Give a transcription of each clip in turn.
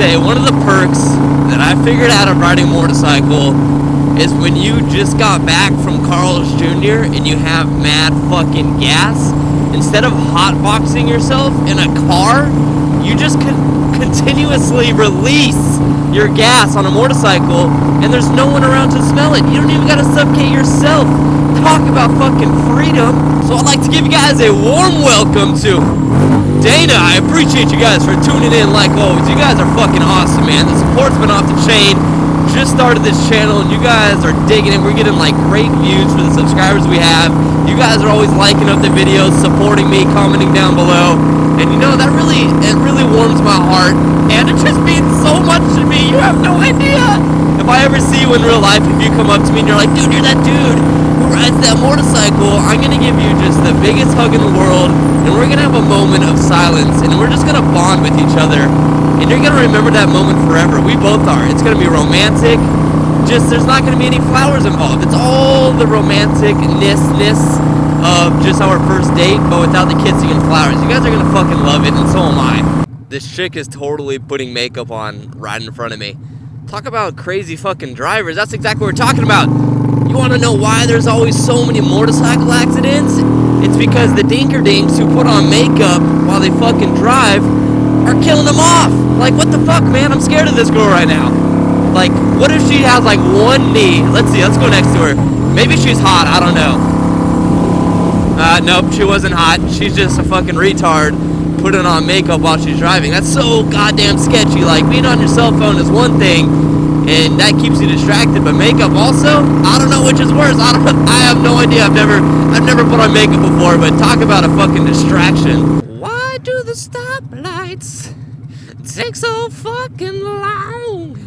say one of the perks that I figured out of riding a motorcycle is when you just got back from Carl's Jr. and you have mad fucking gas, instead of hotboxing yourself in a car, you just continuously release your gas on a motorcycle and there's no one around to smell it. You don't even gotta suffocate yourself. Talk about fucking freedom. So I'd like to give you guys a warm welcome to Dana. I appreciate you guys for tuning in like always. You guys are fucking awesome, man. The support's been off the chain. Just started this channel and you guys are digging it. We're getting like great views for the subscribers we have. You guys are always liking up the videos, supporting me, commenting down below. And you know, that really warms my heart. And it just means so much to me. You have no idea. If I ever see you in real life, if you come up to me and you're like, dude, you're that dude who rides that motorcycle, I'm gonna give you just the biggest hug in the world, and we're gonna have a moment of silence, and we're just gonna bond with each other, and you're gonna remember that moment forever. We both are. It's gonna be romantic. Just there's not gonna be any flowers involved. It's all the romanticness of just our first date, but without the kissing and flowers. You guys are gonna fucking love it, and so am I. This chick is totally putting makeup on right in front of me. Talk about crazy fucking drivers. That's exactly what we're talking about. You want to know why there's always so many motorcycle accidents? It's because the dinker-dinks who put on makeup while they fucking drive are killing them off. Like, what the fuck, man? I'm scared of this girl right now. Like, what if she has, like, one knee? Let's see. Let's go next to her. Maybe she's hot. I don't know. Nope, she wasn't hot. She's just a fucking retard putting on makeup while she's driving. That's so goddamn sketchy. Like, being on your cell phone is one thing, and that keeps you distracted, but makeup also? I don't know which is worse. I have no idea. I've never put on makeup before, but talk about a fucking distraction. Why do the stoplights take so fucking long?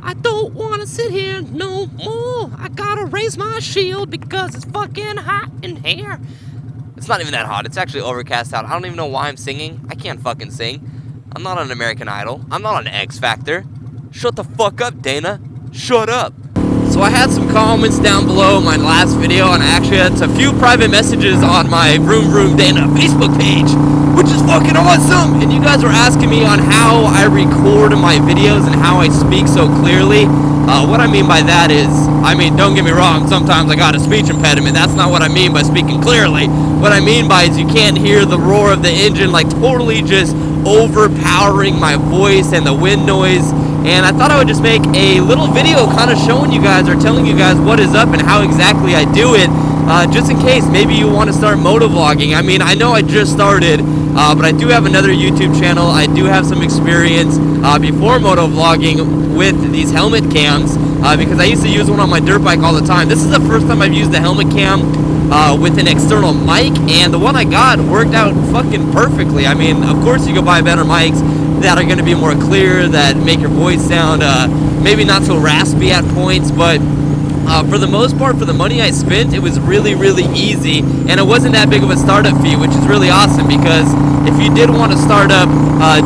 I don't want to sit here no more. I gotta raise my shield because it's fucking hot in here. It's not even that hot. It's actually overcast out. I don't even know why I'm singing. I can't fucking sing. I'm not on American Idol. I'm not on X Factor. Shut the fuck up, Dana. Shut up. So I had some comments down below my last video, and I actually had a few private messages on my VroomVroomDana Facebook page, which is fucking awesome. And you guys were asking me on how I record my videos and how I speak so clearly. What I mean by that is, I mean, don't get me wrong, sometimes I got a speech impediment. That's not what I mean by speaking clearly. What I mean by is you can't hear the roar of the engine, like totally just overpowering my voice and the wind noise. And I thought I would just make a little video kind of showing you guys or telling you guys what is up and how exactly I do it, just in case maybe you want to start motovlogging. I mean, I know I just started, but I do have another YouTube channel. I do have some experience before motovlogging with these helmet cams, because I used to use one on my dirt bike all the time. This is the first time I've used the helmet cam with an external mic, and the one I got worked out fucking perfectly. I mean, of course you could buy better mics that are going to be more clear, that make your voice sound maybe not so raspy at points, but for the most part, for the money I spent, it was really easy, and it wasn't that big of a startup fee, which is really awesome, because if you did want to start up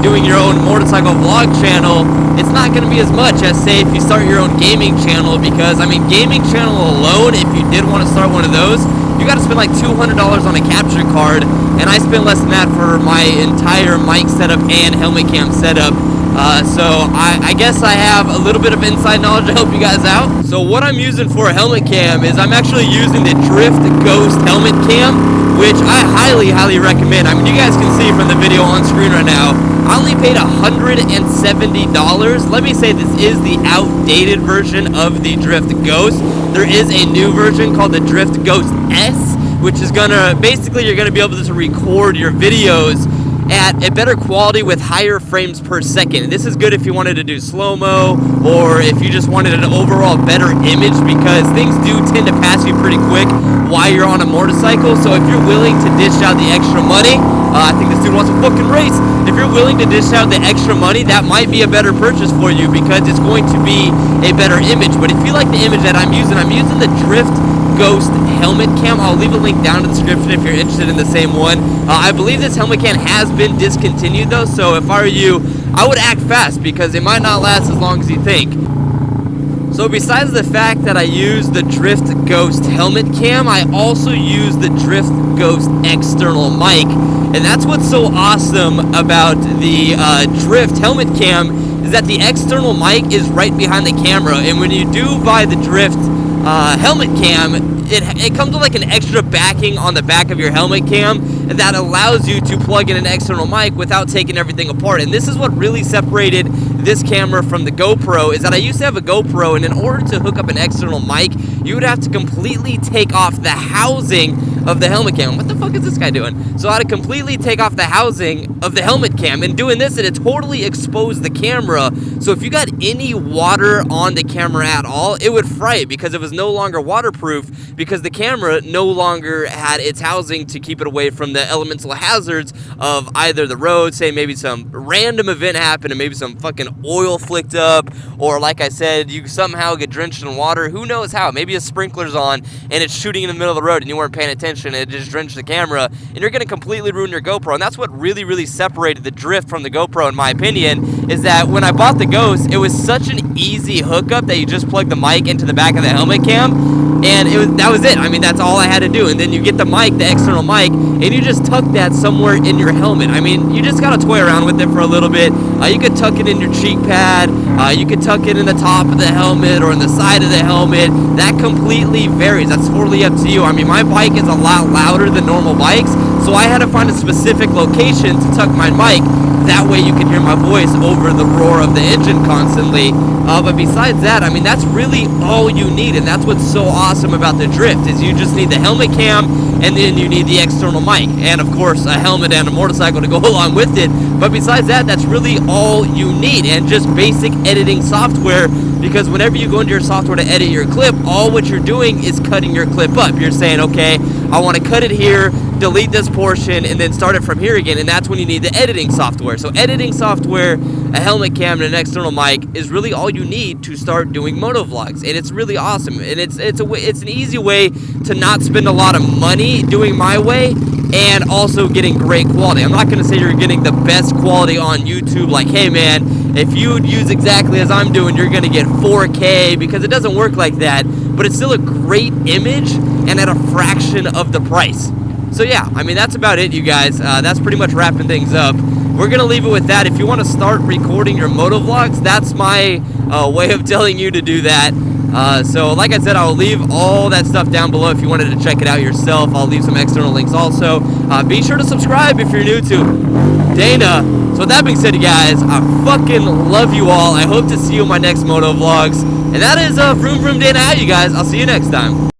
doing your own motorcycle vlog channel, it's not going to be as much as, say, if you start your own gaming channel, because, I mean, gaming channel alone, if you did want to start one of those, you got to spend like $200 on a capture card, and I spent less than that for my entire mic setup and helmet cam setup. So I guess I have a little bit of inside knowledge to help you guys out. So what I'm using for a helmet cam is I'm actually using the Drift Ghost helmet cam, which I highly recommend. I mean, you guys can see from the video on screen right now, I only paid $170. Let me say this is the outdated version of the Drift Ghost. There is a new version called the Drift Ghost S, which is gonna, basically you're gonna be able to record your videos at a better quality with higher frames per second. This is good if you wanted to do slow-mo, or if you just wanted an overall better image, because things do tend to pass you pretty quick while you're on a motorcycle. So if you're willing to dish out the extra money, I think this dude wants a fucking race. If you're willing to dish out the extra money, that might be a better purchase for you, because it's going to be a better image. But if you like the image that I'm using the Drift Ghost helmet cam. I'll leave a link down in the description if you're interested in the same one. I believe this helmet cam has been discontinued though, so if I were you, I would act fast, because it might not last as long as you think. So besides the fact that I use the Drift Ghost helmet cam, I also use the Drift Ghost external mic. And that's what's so awesome about the Drift helmet cam, is that the external mic is right behind the camera, and when you do buy the Drift helmet cam, it comes with like an extra backing on the back of your helmet cam that allows you to plug in an external mic without taking everything apart. And this is what really separated this camera from the GoPro, is that I used to have a GoPro, and in order to hook up an external mic, you would have to completely take off the housing of the helmet cam. What the fuck is this guy doing? So I had to completely take off the housing of the helmet cam, and doing this, it totally exposed the camera. So if you got any water on the camera at all, it would fry it because it was no longer waterproof, because the camera no longer had its housing to keep it away from the elemental hazards of either the road, say maybe some random event happened and maybe some fucking oil flicked up, or like I said, you somehow get drenched in water. Who knows how? Maybe a sprinkler's on and it's shooting in the middle of the road and you weren't paying attention and it just drenched the camera, and you're going to completely ruin your GoPro. And that's what really separated the Drift from the GoPro, in my opinion, is that when I bought the Ghost, it was such an easy hookup that you just plug the mic into the back of the helmet cam, and that was it. I mean, that's all I had to do. And then you get the mic, the external mic, and you just tuck that somewhere in your helmet. I mean, you just gotta toy around with it for a little bit. You could tuck it in your cheek pad, you could tuck it in the top of the helmet or in the side of the helmet. That completely varies. That's totally up to you. I mean, my bike is a lot louder than normal bikes, so I had to find a specific location to tuck my mic. That way you can hear my voice over the roar of the engine constantly. But besides that, I mean, that's really all you need, and that's what's so awesome about the Drift, is you just need the helmet cam, and then you need the external mic, and of course a helmet and a motorcycle to go along with it. But besides that, that's really all you need, and just basic editing software, because whenever you go into your software to edit your clip, all what you're doing is cutting your clip up. You're saying, okay, I want to cut it here, delete this portion, and then start it from here again, and that's when you need the editing software. So editing software, a helmet cam, and an external mic is really all you need to start doing motovlogs, and it's really awesome. And it's an easy way to not spend a lot of money doing my way, and also getting great quality. I'm not going to say you're getting the best quality on YouTube, like, hey man, if you use exactly as I'm doing, you're going to get 4K, because it doesn't work like that, but it's still a great image and at a fraction of the price. So yeah, I mean, that's about it, you guys. That's pretty much wrapping things up. We're going to leave it with that. If you want to start recording your motovlogs, that's my way of telling you to do that. So like I said, I'll leave all that stuff down below if you wanted to check it out yourself. I'll leave some external links also. Be sure to subscribe if you're new to Dana. So with that being said, you guys, I fucking love you all. I hope to see you in my next motovlogs. And that is VroomVroomDana out, you guys. I'll see you next time.